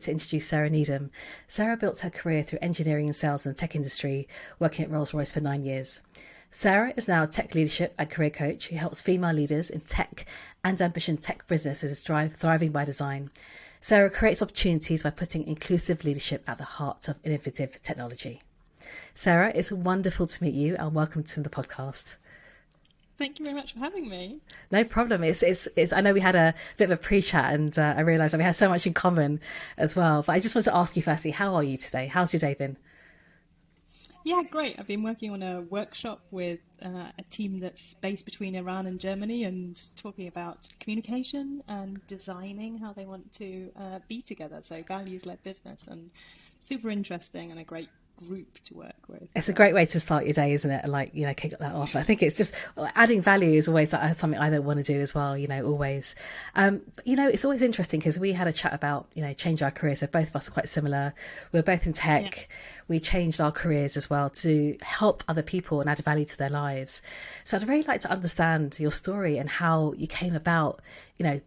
To introduce Sarah Needham. Sarah built her career through engineering and sales in the tech industry, working at Rolls-Royce for 9 years. Sarah is now a tech leadership and career coach who helps female leaders in tech and ambition tech businesses drive thriving by design. Sarah creates opportunities by putting inclusive leadership at the heart of innovative technology. Sarah, it's wonderful to meet you and welcome to the podcast. Thank you very much for having me. No problem. It's. I know we had a bit of a pre-chat and I realised that we have so much in common as well. But I just want to ask you firstly, how are you today? How's your day been? Yeah, great. I've been working on a workshop with a team that's based between Iran and Germany and talking about communication and designing how they want to be together. So values-led business, and super interesting and a great group to work with. It's a great way to start your day, isn't it? Like, kick that off. I think it's just adding value is always something I don't want to do as well, always. But, it's always interesting because we had a chat about, change our careers. So both of us are quite similar. We're both in tech. Yeah. We changed our careers as well to help other people and add value to their lives. So I'd really like to understand your story and how you came about,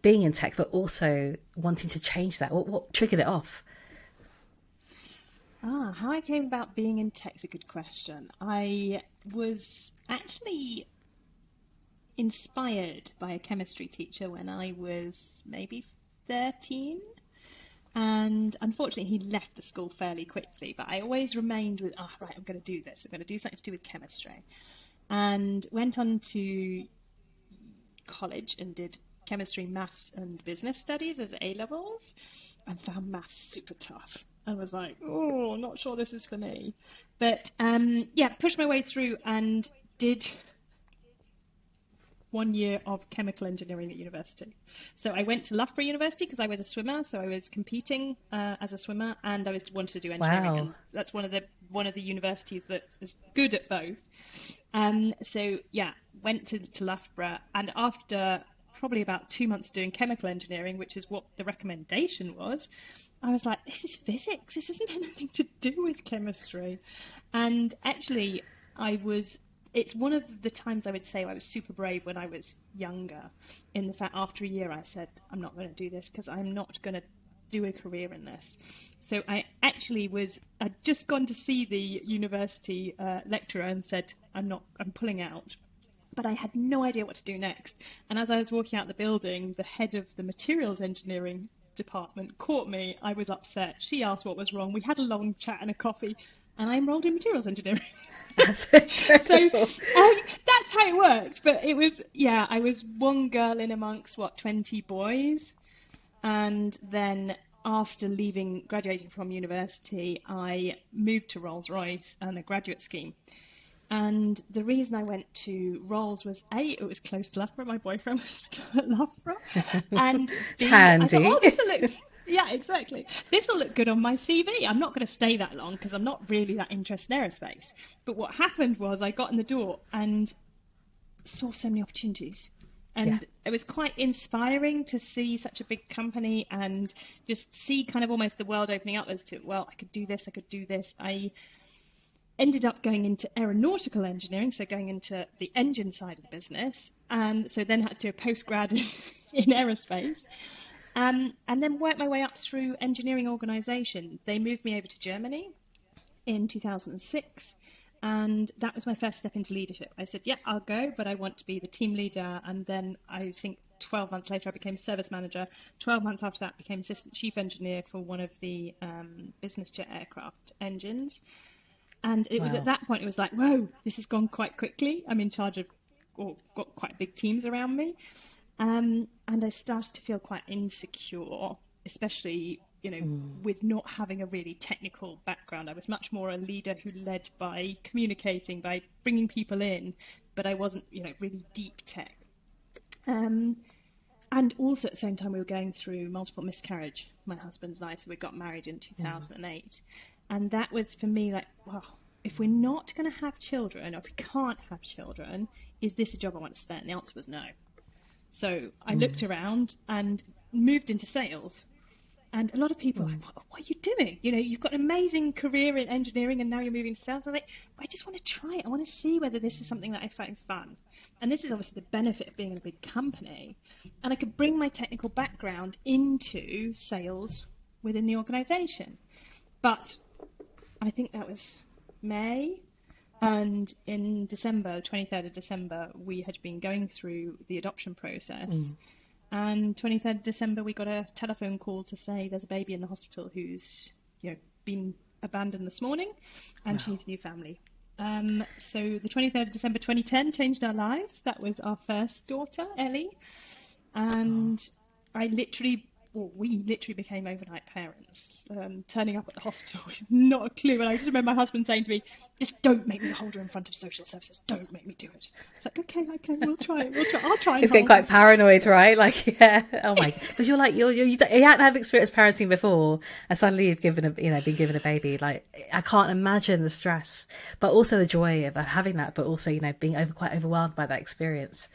being in tech, but also wanting to change that. What triggered it off? How I came about being in tech is a good question. I was actually inspired by a chemistry teacher when I was maybe 13. And unfortunately, he left the school fairly quickly. But I always remained with, right, I'm going to do this. I'm going to do something to do with chemistry. And went on to college and did chemistry, maths, and business studies as A-levels, and found maths super tough. I was like, not sure this is for me. But pushed my way through and did 1 year of chemical engineering at university. So I went to Loughborough University because I was a swimmer, so I was competing as a swimmer, and I wanted to do engineering. Wow. And that's one of the universities that is good at both. Went to Loughborough, and after probably about 2 months doing chemical engineering, which is what the recommendation was, I was like, this is physics. This isn't anything to do with chemistry. And actually, it's one of the times I would say I was super brave when I was younger. In the fact, after a year, I said, I'm not going to do this because I'm not going to do a career in this. So I actually I'd just gone to see the university lecturer and said, I'm pulling out. But I had no idea what to do next. And as I was walking out the building, the head of the materials engineering department caught me. I was upset. She asked what was wrong. We had a long chat and a coffee, and I enrolled in materials engineering. That's so that's how it worked. But it was, I was one girl in amongst 20 boys. And then after graduating from university, I moved to Rolls-Royce and a graduate scheme. And the reason I went to Rolls was it was close to Loughborough. My boyfriend was still at Loughborough, and it's handy. I thought, this will look, exactly. This will look good on my CV. I'm not going to stay that long because I'm not really that interested in aerospace. But what happened was I got in the door and saw so many opportunities, and it was quite inspiring to see such a big company and just see kind of almost the world opening up as to, well, I could do this, I could do this. I ended up going into aeronautical engineering, so going into the engine side of the business, and so then had to do a postgrad in aerospace, and then worked my way up through engineering organisation. They moved me over to Germany in 2006, and that was my first step into leadership. I said, I'll go, but I want to be the team leader. And then I think 12 months later, I became service manager. 12 months after that, became assistant chief engineer for one of the business jet aircraft engines. And it was at that point, it was like, whoa, this has gone quite quickly. I'm in charge of, or got quite big teams around me. And I started to feel quite insecure, especially, with not having a really technical background. I was much more a leader who led by communicating, by bringing people in, but I wasn't, really deep tech. And also at the same time, we were going through multiple miscarriage, my husband and I, so we got married in 2008. And that was for me like, well, if we're not going to have children, or if we can't have children, is this a job I want to stay in? The answer was no. So I looked around and moved into sales. And a lot of people are like, what are you doing? You've got an amazing career in engineering and now you're moving to sales. I'm like, I just want to try it. I want to see whether this is something that I find fun. And this is obviously the benefit of being in a big company. And I could bring my technical background into sales within the organisation. But I think that was May. And in December, 23rd of December, we had been going through the adoption process. And 23rd of December, we got a telephone call to say there's a baby in the hospital who's, been abandoned this morning, and she needs a new family. So the 23rd of December 2010 changed our lives. That was our first daughter, Ellie. And we literally became overnight parents, turning up at the hospital with not a clue. And I just remember my husband saying to me, just don't make me hold her in front of social services. Don't make me do it. It's like, okay, we'll try. I'll try. It's getting quite paranoid, right? Like, yeah. Oh my, because you're like, you hadn't had experience parenting before, and suddenly you've been given a baby. Like, I can't imagine the stress, but also the joy of having that, but also, being quite overwhelmed by that experience.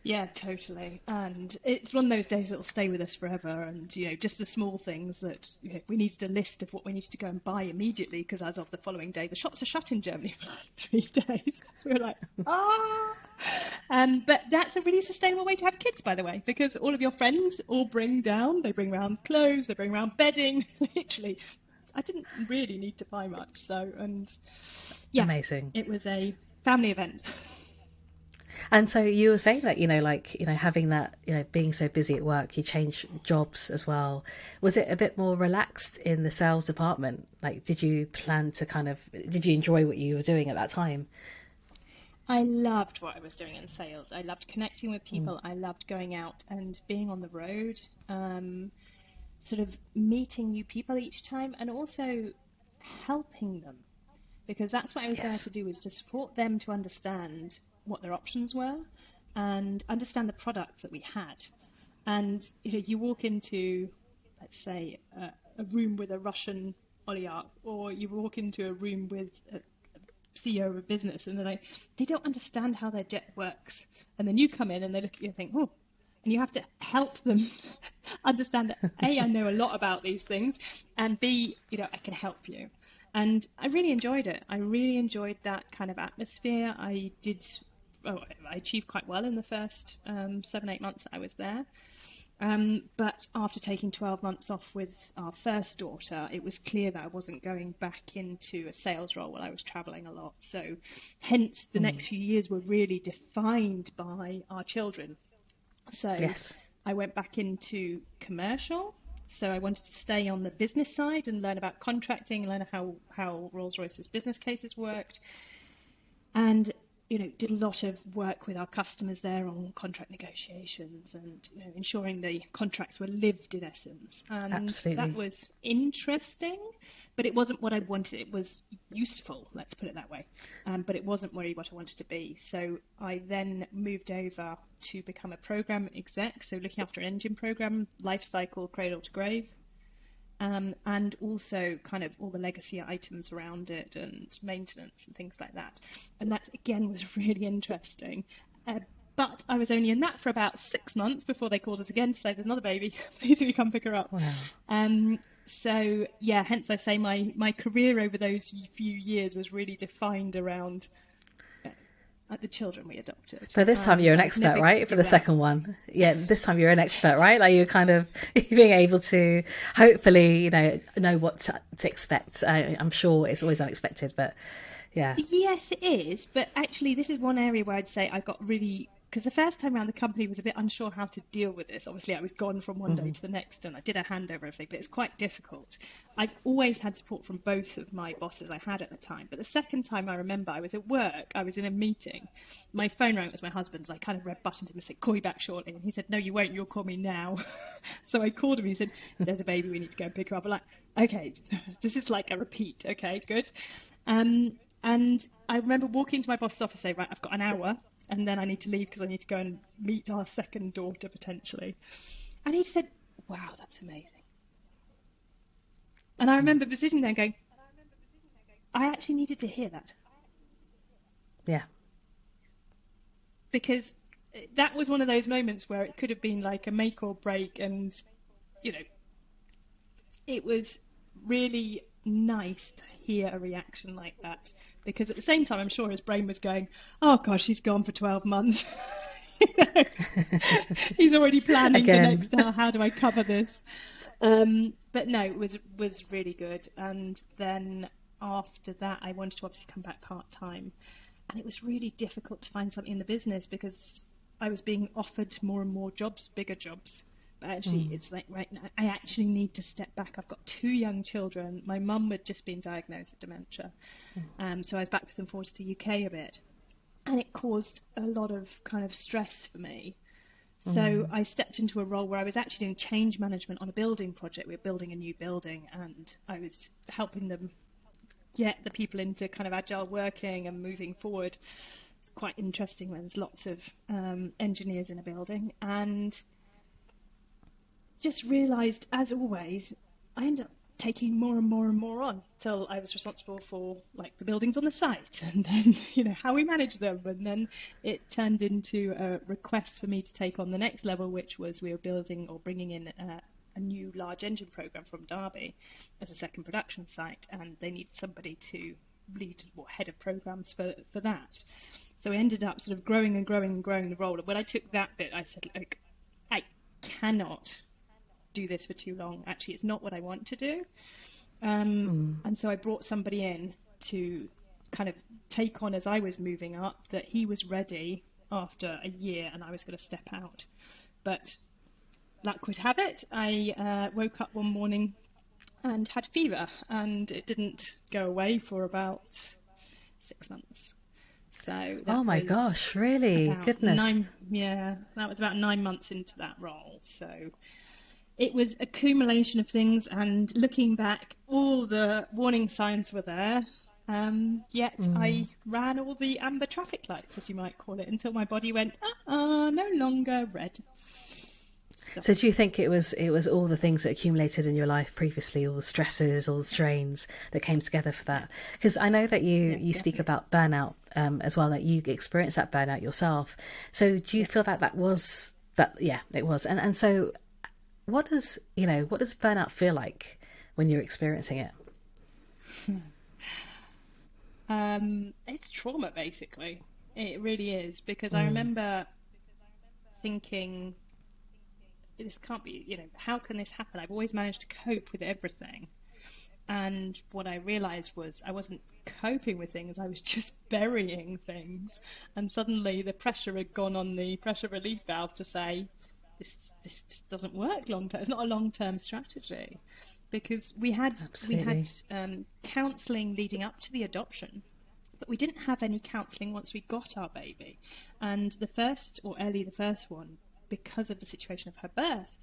Yeah, totally. And it's one of those days that will stay with us forever. And, just the small things that we needed a list of what we needed to go and buy immediately, because as of the following day, the shops are shut in Germany for like 3 days. So we were like, but that's a really sustainable way to have kids, by the way, because all of your friends all bring around clothes, they bring around bedding, literally. I didn't really need to buy much. So, and yeah, amazing. It was a family event. And so you were saying that, having that, being so busy at work, you changed jobs as well. Was it a bit more relaxed in the sales department? Like, did you enjoy what you were doing at that time? I loved what I was doing in sales. I loved connecting with people. I loved going out and being on the road, sort of meeting new people each time, and also helping them, because that's what I was there to do, was to support them to understand what their options were and understand the products that we had. And you walk into, let's say, a room with a Russian oligarch, or you walk into a room with a CEO of a business, and they don't understand how their debt works. And then you come in and they look at you and think, oh, and you have to help them understand that A, I know a lot about these things, and B, I can help you. And I really enjoyed it. I really enjoyed that kind of atmosphere. I achieved quite well in the first 7-8 months that I was there. But after taking 12 months off with our first daughter, it was clear that I wasn't going back into a sales role while I was traveling a lot. So hence the next few years were really defined by our children. So I went back into commercial. So I wanted to stay on the business side and learn about contracting, learn how Rolls-Royce's business cases worked. And did a lot of work with our customers there on contract negotiations and ensuring the contracts were lived, in essence. And absolutely. That was interesting, but it wasn't what I wanted. It was useful, let's put it that way, but it wasn't really what I wanted to be. So I then moved over to become a program exec, so looking after an engine program, life cycle, cradle to grave. And also kind of all the legacy items around it and maintenance and things like that. And that, again, was really interesting. But I was only in that for about 6 months before they called us again to say, there's another baby, please will you come pick her up. Wow. So, yeah, hence I say my career over those few years was really defined around the children we adopted. But this time you're an expert, right? For the second one. Yeah, this time you're an expert, right? Like you're kind of being able to hopefully, know what to expect. I'm sure it's always unexpected, but yeah. Yes, it is. But actually, this is one area where I'd say I got really... Because the first time around, the company was a bit unsure how to deal with this. Obviously, I was gone from one day to the next, and I did a handover and everything, but it's quite difficult. I always had support from both of my bosses I had at the time. But the second time I remember, I was at work, I was in a meeting. My phone rang, it was my husband's. I kind of red buttoned him and said, call you back shortly. And he said, no, you won't, you'll call me now. So I called him, he said, there's a baby, we need to go and pick her up. I'm like, okay, this is like a repeat, okay, good. And I remember walking to my boss's office saying, right, I've got an hour. And then I need to leave because I need to go and meet our second daughter potentially. And he just said, wow, that's amazing. And I remember sitting there and going, I actually needed to hear that. Yeah. Because that was one of those moments where it could have been like a make or break. And, it was really nice to hear a reaction like that, because at the same time I'm sure his brain was going, oh gosh, she's gone for 12 months. He's already planning the next how do I cover this. But no, it was really good. And then after that, I wanted to obviously come back part time, and it was really difficult to find something in the business because I was being offered more and more jobs, bigger jobs. But actually, it's like right now, I actually need to step back. I've got two young children. My mum had just been diagnosed with dementia, so I was backwards and forwards to the UK a bit, and it caused a lot of kind of stress for me. So I stepped into a role where I was actually doing change management on a building project. We were building a new building, and I was helping them get the people into kind of agile working and moving forward. It's quite interesting when there's lots of engineers in a building, and just realised, as always, I ended up taking more and more and more on till I was responsible for like the buildings on the site, and then how we manage them, and then it turned into a request for me to take on the next level, which was we were building or bringing in a new large engine program from Derby as a second production site, and they needed somebody to lead or head of programs for that. So we ended up sort of growing and growing and growing the role. And when I took that bit, I said, look, I cannot do this for too long. Actually, it's not what I want to do. And so I brought somebody in to kind of take on as I was moving up, that he was ready after a year and I was going to step out. But luck would have it, I woke up one morning and had fever, and it didn't go away for about 6 months. So that Oh my was gosh, really? about Goodness. that was about 9 months into that role. So it was accumulation of things, and looking back, all the warning signs were there. Yet I ran all the amber traffic lights, as you might call it, until my body went, no longer red. So do you think it was all the things that accumulated in your life previously, all the stresses, all the strains that came together for that? Because I know that you speak about burnout as well, that you experienced that burnout yourself. So do you feel that was that? Yeah, it was. And so what does burnout feel like when you're experiencing it? It's trauma, basically. It really is, because I remember thinking, this can't be, how can this happen? I've always managed to cope with everything. And what I realized was I wasn't coping with things, I was just burying things. And suddenly the pressure had gone on the pressure relief valve to say, this just doesn't work long term. It's not a long-term strategy. Because we had counselling leading up to the adoption, but we didn't have any counselling once we got our baby. And the first one, because of the situation of her birth,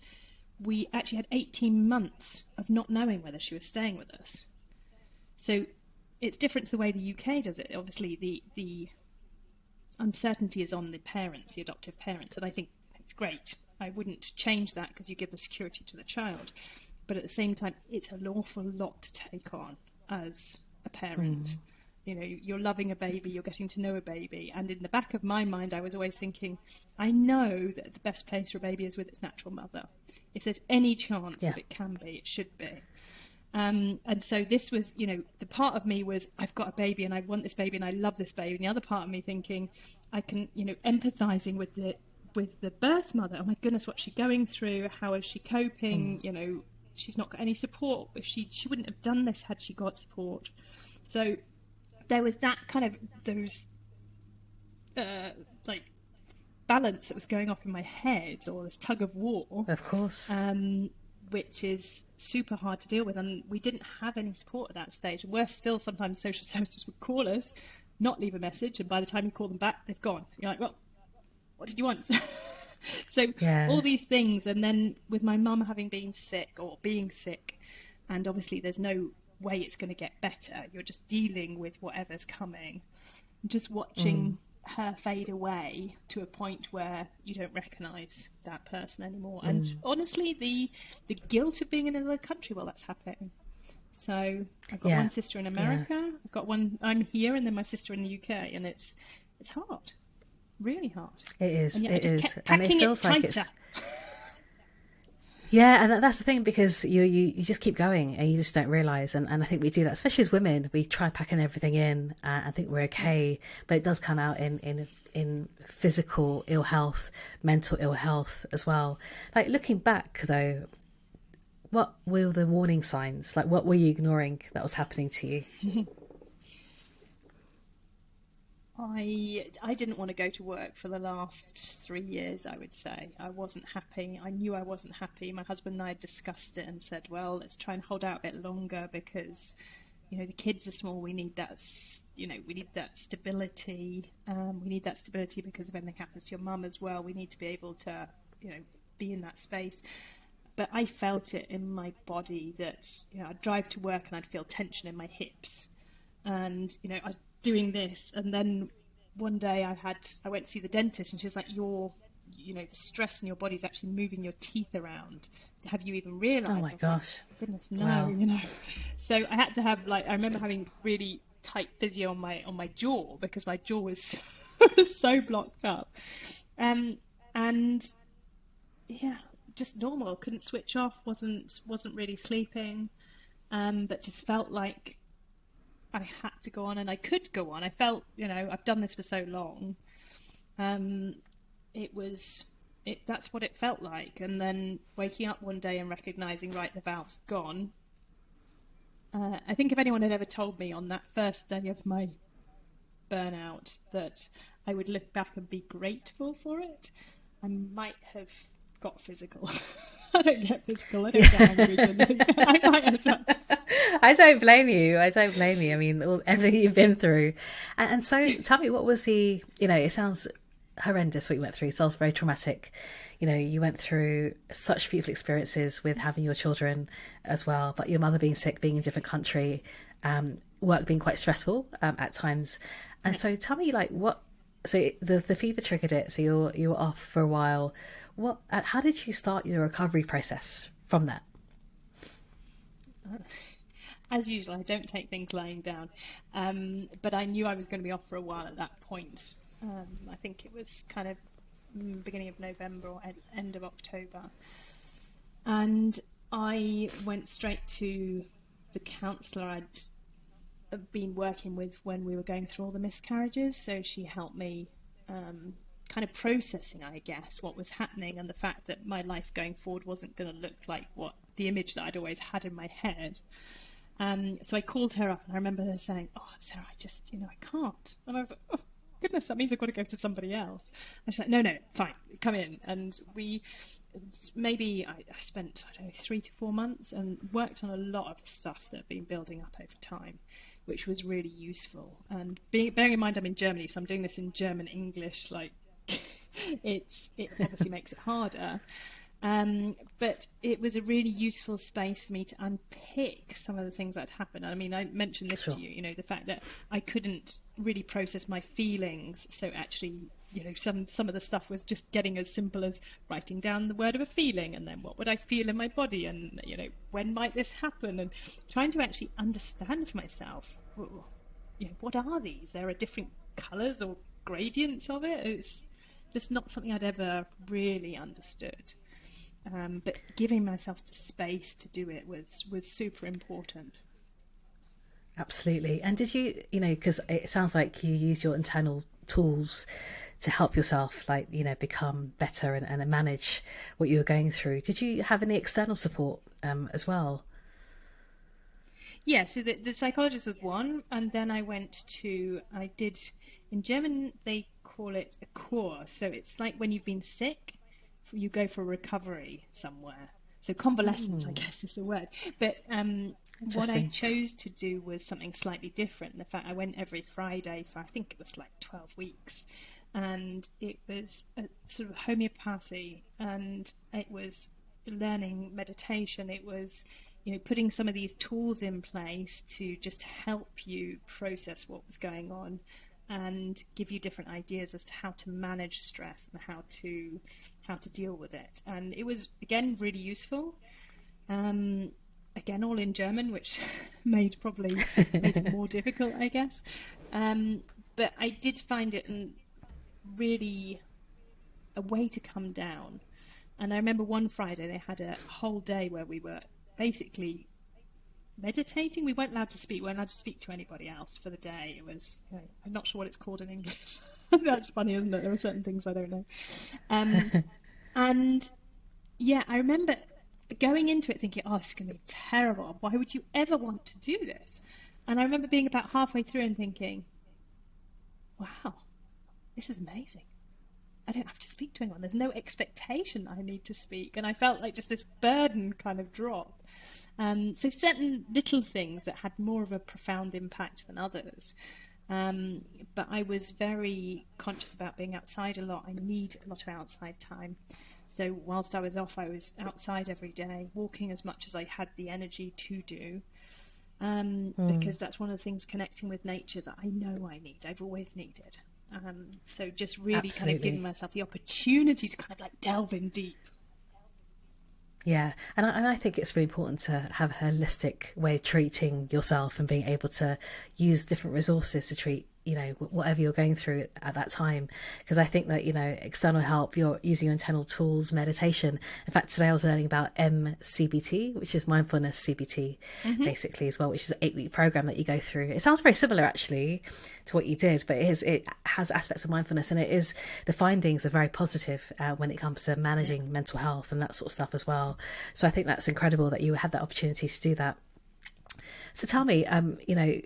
we actually had 18 months of not knowing whether she was staying with us. So it's different to the way the UK does it. Obviously, the uncertainty is on the parents, the adoptive parents, and I think it's great. I wouldn't change that because you give the security to the child. But at the same time, it's an awful lot to take on as a parent. You're loving a baby, you're getting to know a baby. And in the back of my mind, I was always thinking, I know that the best place for a baby is with its natural mother. If there's any chance that it can be, it should be. And so this was, the part of me was, I've got a baby and I want this baby and I love this baby. And the other part of me thinking, I can, empathizing with the birth mother. Oh my goodness, what's she going through? How is she coping? She's not got any support. If she wouldn't have done this had she got support. So there was that kind of those like balance that was going off in my head, or this tug of war. Of course. Which is super hard to deal with, and we didn't have any support at that stage. And worse still, sometimes social services would call us, not leave a message, and by the time you call them back, they've gone. You're like, well, what did you want? So all these things, and then with my mum having been sick or being sick, and obviously there's no way it's going to get better. You're just dealing with whatever's coming, just watching her fade away to a point where you don't recognize that person anymore. And honestly, the guilt of being in another country while that's happening. So I've got one sister in America, I've got one, I'm here, and then my sister in the UK, and it's hard, really hard. It is. And it is, and it feels like it's. Yeah, and that's the thing, because you just keep going and you just don't realise. And I think we do that, especially as women. We try packing everything in and think we're okay, but it does come out in physical ill health, mental ill health as well. Like, looking back though, what were the warning signs? Like, what were you ignoring that was happening to you? I didn't want to go to work for the last 3 years, I would say. I wasn't happy. I knew I wasn't happy. My husband and I had discussed it and said, well, let's try and hold out a bit longer because, the kids are small. We need that, we need that stability. We need that stability because if anything happens to your mum as well, we need to be able to, be in that space. But I felt it in my body that, I'd drive to work and I'd feel tension in my hips. And I was doing this, and then one day I went to see the dentist, and she was like, the stress in your body is actually moving your teeth around. Have you even Oh realized? my I was like, gosh. goodness, no. Wow. So I had to have, I remember having really tight physio on my jaw because my jaw was was so blocked up. And yeah, just normal, couldn't switch off, wasn't really sleeping, but just felt like I had to go on, and I could go on. I felt, I've done this for so long. Um, it was, that's what it felt like. And then waking up one day and recognizing, right, the valve's gone. I think if anyone had ever told me on that first day of my burnout that I would look back and be grateful for it, I might have got physical. I don't get physical. I don't get angry. I might have done. I don't blame you. I don't blame you. I mean, everything you've been through. And so tell me, what was it sounds horrendous what you went through. It sounds very traumatic. You went through such beautiful experiences with having your children as well, but your mother being sick, being in a different country, work being quite stressful at times. And so tell me, so the fever triggered it. So you were off for a while. How did you start your recovery process from that? As usual, I don't take things lying down. But I knew I was going to be off for a while at that point. I think it was kind of beginning of November or end of October. And I went straight to the counsellor I'd been working with when we were going through all the miscarriages. So she helped me kind of processing, I guess, what was happening and the fact that my life going forward wasn't going to look like what the image that I'd always had in my head. So I called her up, and I remember her saying, "Oh, Sarah, I just, I can't." And I was like, "Oh, goodness, that means I've got to go to somebody else." And she's like, "No, fine, come in." And I spent, I don't know, 3 to 4 months and worked on a lot of the stuff that had been building up over time, which was really useful. And bearing in mind I'm in Germany, so I'm doing this in German English, it obviously makes it harder. But it was a really useful space for me to unpick some of the things that happened. I mean, I mentioned this Sure. to you, the fact that I couldn't really process my feelings. So actually, some of the stuff was just getting as simple as writing down the word of a feeling, and then what would I feel in my body, and when might this happen, and trying to actually understand for myself, what are these? There are different colors or gradients of it. It's just not something I'd ever really understood. But giving myself the space to do it was super important. Absolutely. And did because it sounds like you use your internal tools to help yourself, become better and manage what you were going through. Did you have any external support as well? Yeah, so the psychologist was one, and then I did, in German, they call it a Kur. So it's like when you've been sick, you go for recovery somewhere. So convalescence, I guess, is the word. But what I Interesting. chose to do was something slightly different. In fact, I went every Friday for, I think it was like 12 weeks. And it was a sort of homeopathy, and it was learning meditation. It was, putting some of these tools in place to just help you process what was going on and give you different ideas as to how to manage stress and how to deal with it. And it was, again, really useful. Again, all in German, which made it more difficult, I guess. But I did find it really a way to come down. And I remember one Friday they had a whole day where we were basically meditating. We weren't allowed to speak. We weren't allowed to speak to anybody else for the day. It was, I'm not sure what it's called in English. That's funny, isn't it? There are certain things I don't know. And yeah, I remember going into it thinking, oh, it's going to be terrible. Why would you ever want to do this? And I remember being about halfway through and thinking, wow, this is amazing. I don't have to speak to anyone. There's no expectation I need to speak. And I felt like just this burden kind of drop. So certain little things that had more of a profound impact than others. But I was very conscious about being outside a lot. I need a lot of outside time. So whilst I was off, I was outside every day, walking as much as I had the energy to do. Because that's one of the things, connecting with nature, that I know I need. I've always needed. So just really kind of giving myself the opportunity to kind of like delve in deep. Yeah, and I think it's really important to have a holistic way of treating yourself and being able to use different resources to treat, you know, whatever you're going through at that time. Because I think that, you know, external help, you're using your internal tools, meditation. In fact, today I was learning about MCBT, which is mindfulness CBT, basically as well, which is an 8-week program that you go through. It sounds very similar actually to what you did, but it has aspects of mindfulness, and the findings are very positive when it comes to managing mental health and that sort of stuff as well. So I think that's incredible that you had that opportunity to do that. So tell me, you know,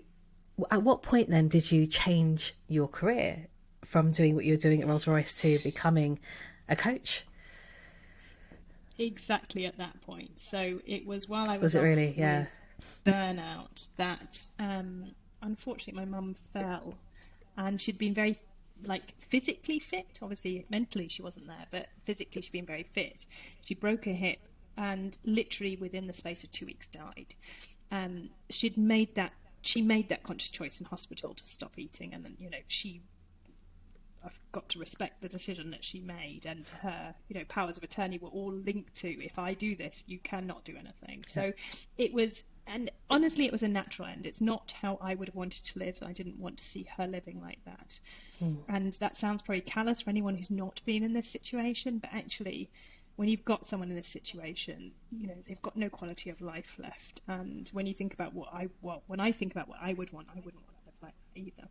at what point then did you change your career from doing what you were doing at Rolls-Royce to becoming a coach? Exactly at that point. So it was while I Was it really? Yeah. burnout that unfortunately my mum fell, and she'd been very like physically fit. Obviously mentally she wasn't there, but physically she'd been very fit. She broke her hip and literally within the space of 2 weeks died. She made that conscious choice in hospital to stop eating, and then, you know, I've got to respect the decision that she made, and her, you know, powers of attorney were all linked to, if I do this, you cannot do anything. So it was, and honestly, it was a natural end. It's not how I would have wanted to live. I didn't want to see her living like that. And that sounds probably callous for anyone who's not been in this situation, but actually, when you've got someone in this situation, you know, they've got no quality of life left. And when you think about when I think about what I wouldn't want to live like that either.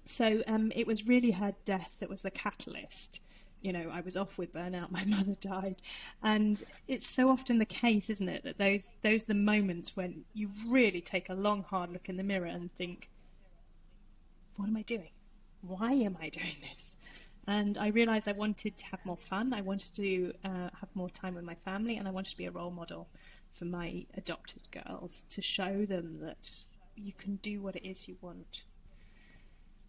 So it was really her death that was the catalyst. You know, I was off with burnout, my mother died. And it's so often the case, isn't it, that those are the moments when you really take a long, hard look in the mirror and think, what am I doing? Why am I doing this? And I realised I wanted to have more fun. I wanted to have more time with my family, and I wanted to be a role model for my adopted girls, to show them that you can do what it is you want,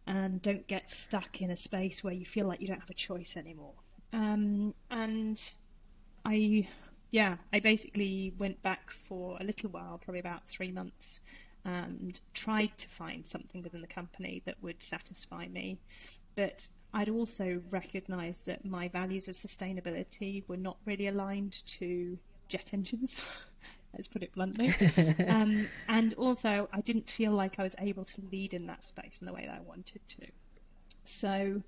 and don't get stuck in a space where you feel like you don't have a choice anymore. And I basically went back for a little while, probably about 3 months, and tried to find something within the company that would satisfy me. But I'd also recognised that my values of sustainability were not really aligned to jet engines, let's put it bluntly. And also, I didn't feel like I was able to lead in that space in the way that I wanted to. So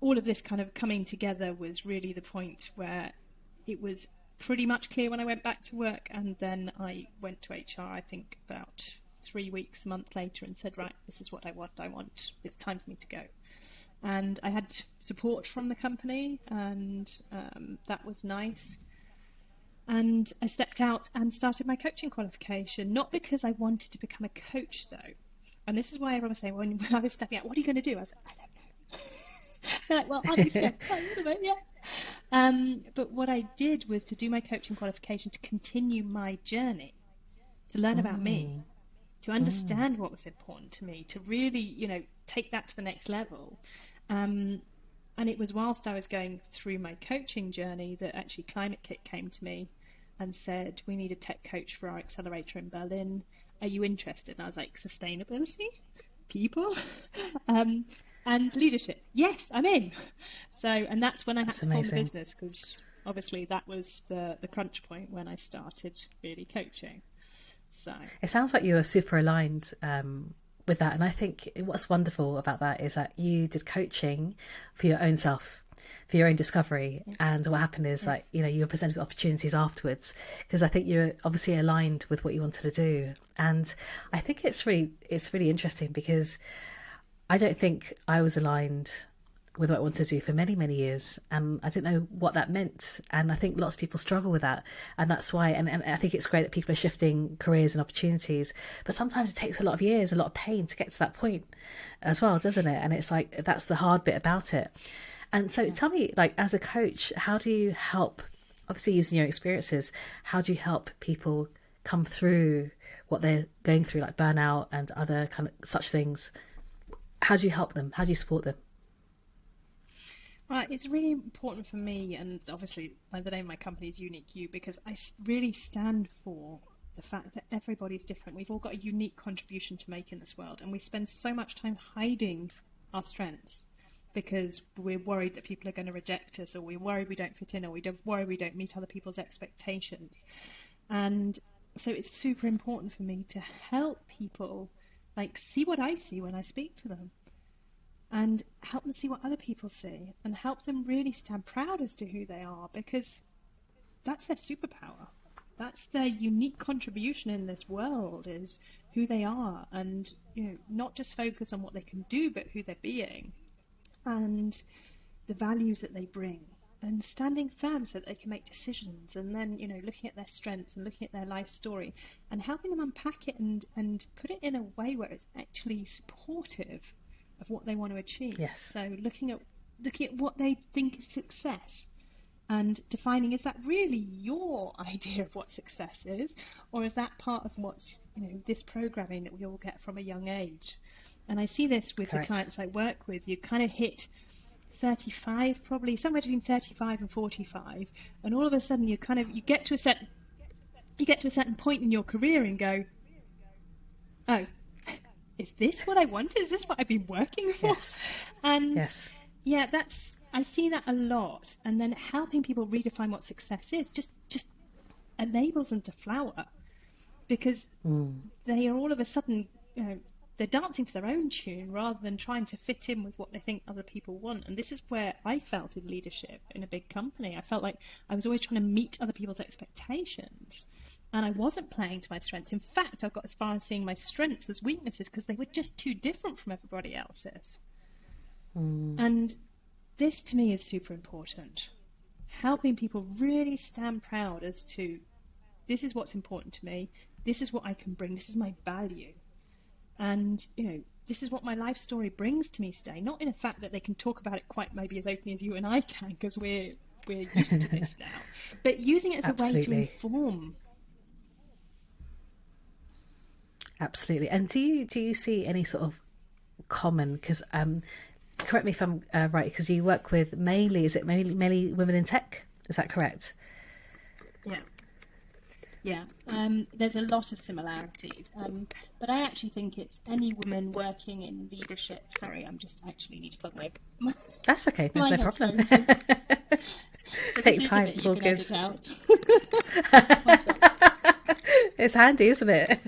all of this kind of coming together was really the point where it was pretty much clear when I went back to work. And then I went to HR, I think about 3 weeks, a month later, and said, right, this is what I want. It's time for me to go. And I had support from the company, and that was nice. And I stepped out and started my coaching qualification, not because I wanted to become a coach, though. And this is why everyone was saying, when I was stepping out, what are you going to do? I was like, I don't know. They're like, well, aren't you scared? A little bit, yeah. But what I did was to do my coaching qualification to continue my journey, to learn about me, to understand what was important to me, to really, you know, take that to the next level. And it was whilst I was going through my coaching journey that actually Climate Kit came to me and said, we need a tech coach for our accelerator in Berlin. Are you interested? And I was like, sustainability, people, and leadership. Yes, I'm in. So, and that's when I had to form the business, because obviously that was the crunch point when I started really coaching. So it sounds like you were super aligned with that. And I think what's wonderful about that is that you did coaching for your own self, for your own discovery. And what happened is like, you know, you were presented with opportunities afterwards, because I think you're obviously aligned with what you wanted to do. And I think it's really interesting, because I don't think I was aligned with what I wanted to do for many, many years. And I didn't know what that meant. And I think lots of people struggle with that. And that's why, and I think it's great that people are shifting careers and opportunities. But sometimes it takes a lot of years, a lot of pain to get to that point as well, doesn't it? And it's like, that's the hard bit about it. And so tell me, like, as a coach, how do you help, obviously using your experiences, how do you help people come through what they're going through, like burnout and other kind of such things? How do you help them? How do you support them? Right, it's really important for me, and obviously by the name of my company is Unique You, because really stand for the fact that everybody's different. We've all got a unique contribution to make in this world, and we spend so much time hiding our strengths because we're worried that people are going to reject us, or we're worried we don't fit in, or we're worried we don't meet other people's expectations. And so it's super important for me to help people like see what I see when I speak to them, and help them see what other people see, and help them really stand proud as to who they are, because that's their superpower. That's their unique contribution in this world, is who they are, and not just focus on what they can do, but who they're being and the values that they bring, and standing firm so that they can make decisions, and then looking at their strengths and looking at their life story and helping them unpack it and put it in a way where it's actually supportive of what they want to achieve. Yes. So looking at what they think is success, and defining, is that really your idea of what success is, or is that part of what's this programming that we all get from a young age? And I see this with Correct. the clients I work with. You kind of hit 35, probably somewhere between 35 and 45, and all of a sudden you get to a certain point in your career and go, oh, is this what I wanted? Is this what I've been working for? Yes. And Yes. yeah, I see that a lot. And then helping people redefine what success is just enables them to flower, because they are all of a sudden, they're dancing to their own tune rather than trying to fit in with what they think other people want. And this is where I felt in leadership in a big company. I felt like I was always trying to meet other people's expectations, and I wasn't playing to my strengths. In fact, I got as far as seeing my strengths as weaknesses because they were just too different from everybody else's. And this to me is super important. Helping people really stand proud as to, this is what's important to me, this is what I can bring, this is my value. And, this is what my life story brings to me today. Not in a fact that they can talk about it quite maybe as openly as you and I can, because we're used to this now, but using it as Absolutely. a way to inform. Absolutely. And do you see any sort of common, because correct me if I'm right, because you work with mainly women in tech, is that correct? Yeah. There's a lot of similarities, but I actually think it's any woman working in leadership. Sorry, I'm just actually need to plug my That's okay, no problem. So Take your time, it's all good. It's handy, isn't it?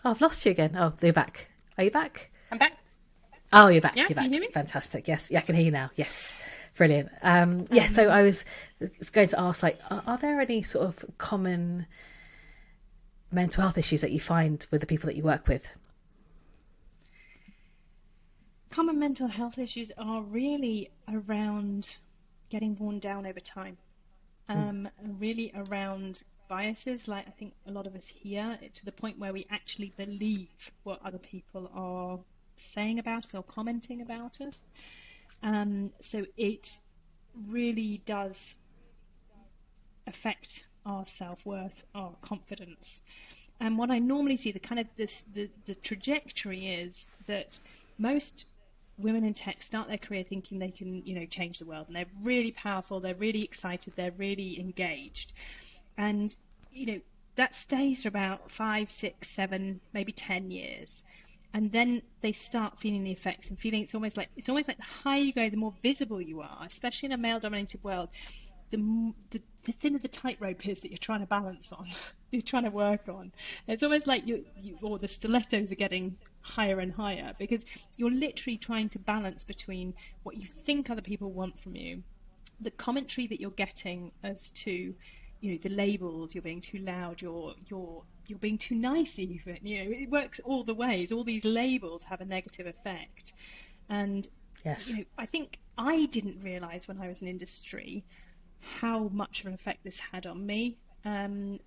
Oh, I've lost you again. Oh, you're back. Are you back? I'm back. Oh, you're back. Yeah, You're back. can you hear me? Fantastic. Yes, yeah, I can hear you now. Yes, brilliant. Yeah, so I was going to ask, like, are there any sort of common mental health issues that you find with the people that you work with? Common mental health issues are really around getting worn down over time, and really around biases, like I think a lot of us here, to the point where we actually believe what other people are saying about us or commenting about us. So it really does affect our self-worth, our confidence. And what I normally see, the trajectory is that most women in tech start their career thinking they can, change the world, and they're really powerful, they're really excited, they're really engaged. And, that stays for about 5, 6, 7, maybe 10 years. And then they start feeling the effects and feeling it's almost like the higher you go, the more visible you are, especially in a male-dominated world. The the thinner the tightrope is that you're trying to balance on, you're trying to work on. It's almost like or the stilettos are getting higher and higher, because you're literally trying to balance between what you think other people want from you, the commentary that you're getting as to, the labels, you're being too loud, you're being too nice even, it works all the ways. All these labels have a negative effect. And, Yes. I think I didn't realize when I was in industry how much of an effect this had on me, and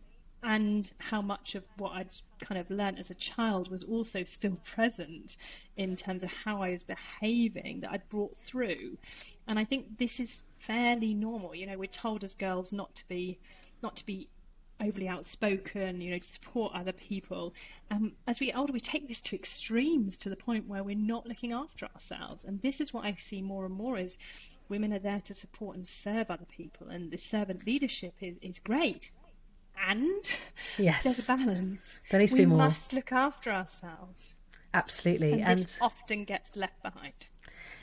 how much of what I'd kind of learnt as a child was also still present in terms of how I was behaving, that I'd brought through. And I think this is fairly normal. We're told as girls not to be overly outspoken, to support other people. As we get older, we take this to extremes, to the point where we're not looking after ourselves. And this is what I see more and more, is women are there to support and serve other people, and the servant leadership is great. And Yes, there's a balance. There needs to be more. We must look after ourselves. Absolutely. And this often gets left behind.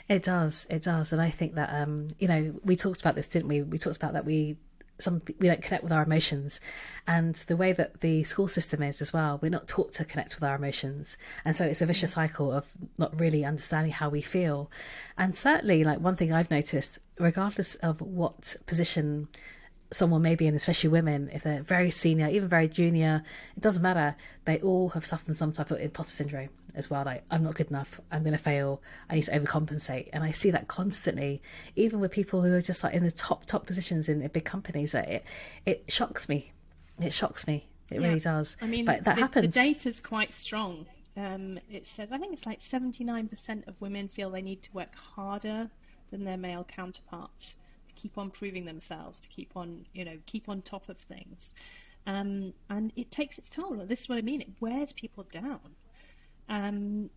It does. And I think that, we talked about this, didn't we? We talked about that we don't connect with our emotions, and the way that the school system is as well, we're not taught to connect with our emotions, and so it's a vicious cycle of not really understanding how we feel. And certainly, like, one thing I've noticed, regardless of what position someone may be in, especially women, if they're very senior, even very junior, it doesn't matter, they all have suffered some type of imposter syndrome as well. Like, I'm not good enough, I'm going to fail, I need to overcompensate. And I see that constantly, even with people who are just like in the top positions in big companies. It shocks me. It really does. I mean, but that happens. The data's quite strong. It says, I think it's like 79% of women feel they need to work harder than their male counterparts, keep on proving themselves, to keep on top of things. And it takes its toll. This is what I mean. It wears people down. And,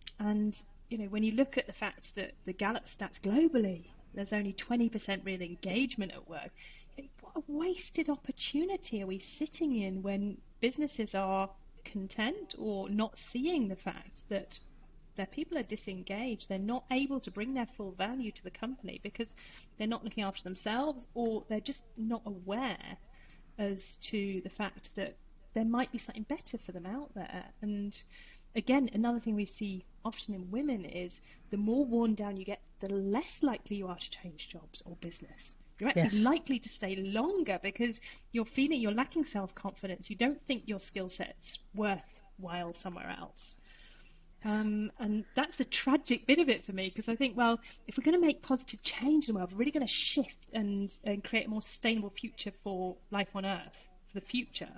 when you look at the fact that the Gallup stats globally, there's only 20% real engagement at work. What a wasted opportunity are we sitting in when businesses are content or not seeing the fact that their people are disengaged, they're not able to bring their full value to the company because they're not looking after themselves, or they're just not aware as to the fact that there might be something better for them out there. And again, another thing we see often in women is the more worn down you get, the less likely you are to change jobs or business. You're actually likely to stay longer because you're feeling you're lacking self-confidence. You don't think your skill set's worthwhile somewhere else. And that's the tragic bit of it for me, because I think, well, if we're going to make positive change in the world, we're really going to shift and create a more sustainable future for life on Earth, for the future,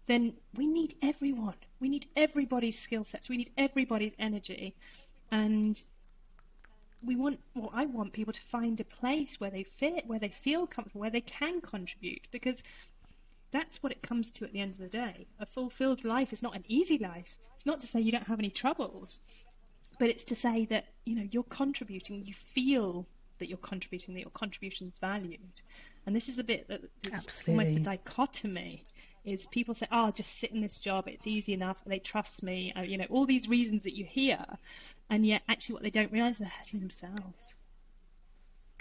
then we need everyone. We need everybody's skill sets. We need everybody's energy. And I want people to find a place where they fit, where they feel comfortable, where they can contribute, because that's what it comes to at the end of the day. A fulfilled life is not an easy life. It's not to say you don't have any troubles, but it's to say that, you're contributing, you feel that you're contributing, that your contribution's valued. And this is a bit that's almost the dichotomy, is people say, oh, just sit in this job, it's easy enough, they trust me, all these reasons that you hear, and yet actually what they don't realise is they're hurting themselves.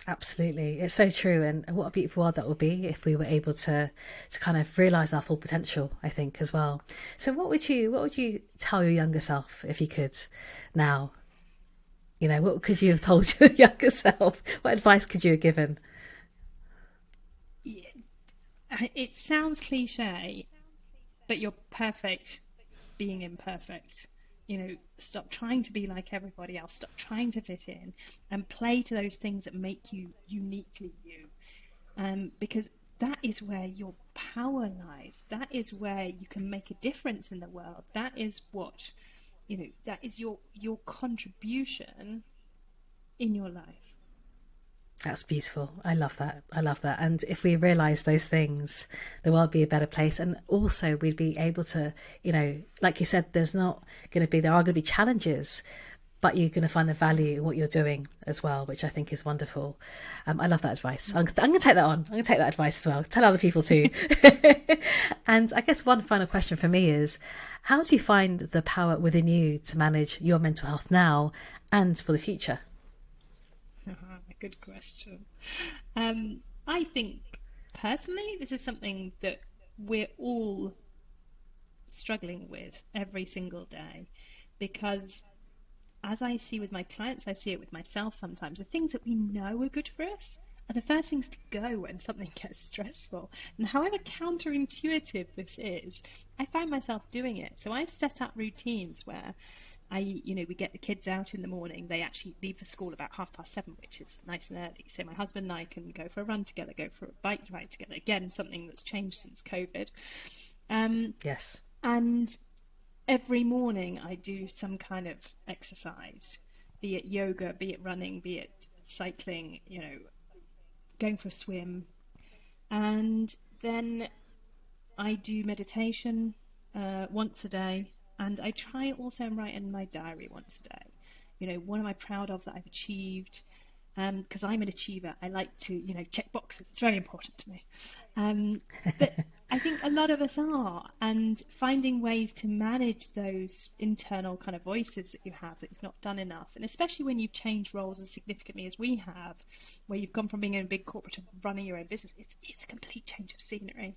Absolutely. It's so true. And what a beautiful world that would be if we were able to kind of realise our full potential, I think, as well. So what would you tell your younger self if you could now? What could you have told your younger self? What advice could you have given? It sounds cliche, but you're perfect being imperfect. Stop trying to be like everybody else. Stop trying to fit in, and play to those things that make you uniquely you. Because that is where your power lies. That is where you can make a difference in the world. That is what, that is your contribution in your life. That's beautiful. I love that. And if we realise those things, the world would be a better place. And also we'd be able to, like you said, there are going to be challenges, but you're going to find the value in what you're doing as well, which I think is wonderful. I love that advice. I'm going to take that on. I'm going to take that advice as well. Tell other people too. And I guess one final question for me is, how do you find the power within you to manage your mental health now and for the future? Good question. I think personally, this is something that we're all struggling with every single day, because as I see with my clients, I see it with myself sometimes. The things that we know are good for us are the first things to go when something gets stressful. And however counterintuitive this is, I find myself doing it. So I've set up routines where we get the kids out in the morning. They actually leave for school about 7:30, which is nice and early. So my husband and I can go for a run together, go for a bike ride together. Again, something that's changed since COVID. Yes. And every morning I do some kind of exercise, be it yoga, be it running, be it cycling, going for a swim. And then I do meditation once a day. And I try also and write in my diary once a day. What am I proud of that I've achieved? Because I'm an achiever. I like to, check boxes. It's very important to me. But I think a lot of us are, and finding ways to manage those internal kind of voices that you have that you've not done enough, and especially when you've changed roles as significantly as we have, where you've gone from being in a big corporate to running your own business, it's a complete change of scenery.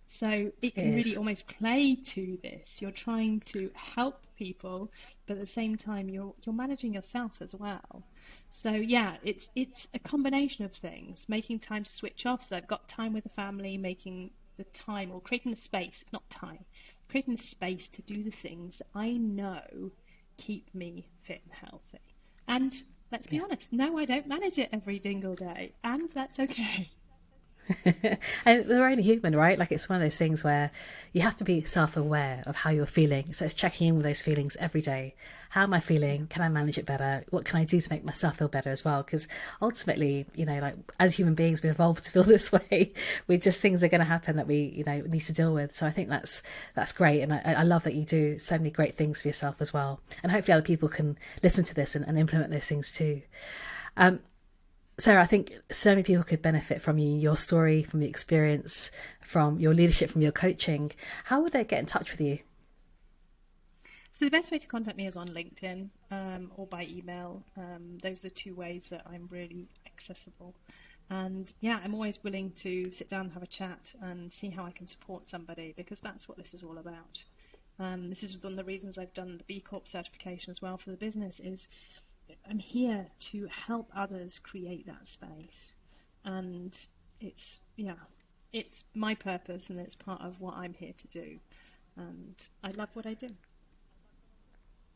So it can really almost play to this. You're trying to help people, but at the same time you're managing yourself as well. So yeah, it's a combination of things. Making time to switch off, so I've got time with the family, making the time, or creating a space, it's not time, creating a space to do the things that I know keep me fit and healthy. And let's be honest, no, I don't manage it every single day, and that's okay. And we're only human, right? Like, it's one of those things where you have to be self-aware of how you're feeling. So it's checking in with those feelings every day. How am I feeling? Can I manage it better? What can I do to make myself feel better as well? Because ultimately, like, as human beings, we evolved to feel this way. Things are going to happen that we, need to deal with. So I think that's great. And I love that you do so many great things for yourself as well. And hopefully other people can listen to this and implement those things too. Sarah, I think so many people could benefit from your story, from your experience, from your leadership, from your coaching. How would they get in touch with you? So the best way to contact me is on LinkedIn or by email. Those are the two ways that I'm really accessible. And yeah, I'm always willing to sit down and have a chat and see how I can support somebody, because that's what this is all about. This is one of the reasons I've done the B Corp certification as well for the business. Is I'm here to help others create that space, and it's my purpose, and it's part of what I'm here to do, and I love what I do.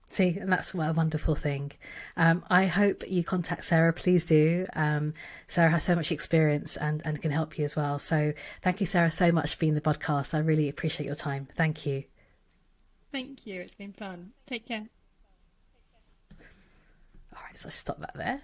See, and that's what a wonderful thing. I hope you contact Sarah. Please do. Sarah has so much experience and can help you as well. So thank you, Sarah, so much for being the podcast. I really appreciate your time. Thank you. Thank you. It's been fun. Take care. All right, so I'll stop that there.